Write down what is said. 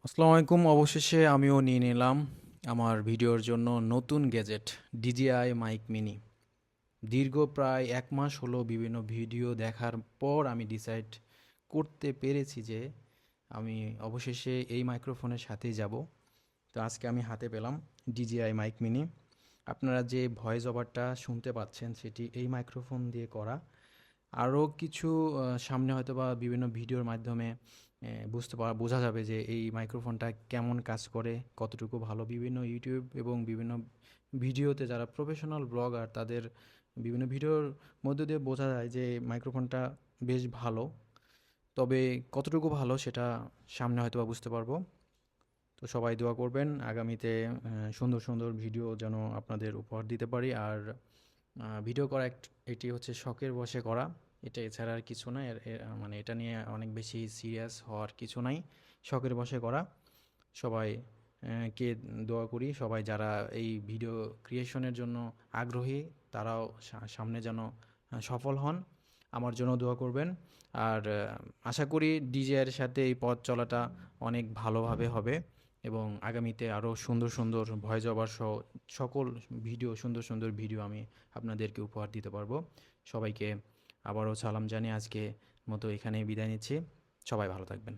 আসসালামু আলাইকুম। অবশেষে আমিও নিয়ে নিলাম আমার ভিডিওর জন্য নতুন গ্যাজেট DJI মাইক মিনি। দীর্ঘ প্রায় ১ মাস হলো বিভিন্ন ভিডিও দেখার পর আমি ডিসাইড করতে পেরেছি যে আমি অবশেষে এই মাইক্রোফোনের সাথেই যাব। তো আজকে আমি হাতে পেলাম DJI মাইক মিনি। আপনারা যে ভয়েস ওভারটা শুনতে পাচ্ছেন সেটি এই মাইক্রোফোন দিয়ে করা। আরও কিছু সামনে হয়তোবা বিভিন্ন ভিডিওর মাধ্যমে বোঝা যাবে যে এই মাইক্রোফোনটা কেমন কাজ করে, কতটুকু ভালো। বিভিন্ন ইউটিউব এবং বিভিন্ন ভিডিওতে যারা প্রফেশনাল ব্লগার তাদের বিভিন্ন ভিডিওর মধ্য দিয়ে বোঝা যায় যে মাইক্রোফোনটা বেশ ভালো। তবে কতটুকু ভালো সেটা সামনে হয়তোবা বুঝতে পারবো। তো সবাই দোয়া করবেন আগামীতে সুন্দর, সুন্দর ভিডিও যেন আপনাদের উপহার দিতে পারি। আর ভিডিও করা এটি হচ্ছে শখের বশে করা। এটা এছাড়া আর কিছু না। মানে এটা নিয়ে অনেক বেশি সিরিয়াস হওয়ার কিছু নাই। শখের বশে করা। সবাই কে দোয়া করি। সবাই যারা এই ভিডিও ক্রিয়েশনের জন্য আগ্রহী তারাও সামনে যেন সফল হন। আমার জন্য দোয়া করবেন। আর আশা করি ডিজেআইয়ের সাথে এই পথ চলাটা অনেক ভালোভাবে হবে এবং আগামীতে আরও সুন্দর, সুন্দর ভয়েস ওভার সহ সকল ভিডিও সুন্দর, সুন্দর ভিডিও আমি আপনাদেরকে উপহার দিতে পারবো। সবাইকে আবারও সালাম জানিয়ে আজকে মতো এখানেই বিদায় নিচ্ছি। সবাই ভালো থাকবেন।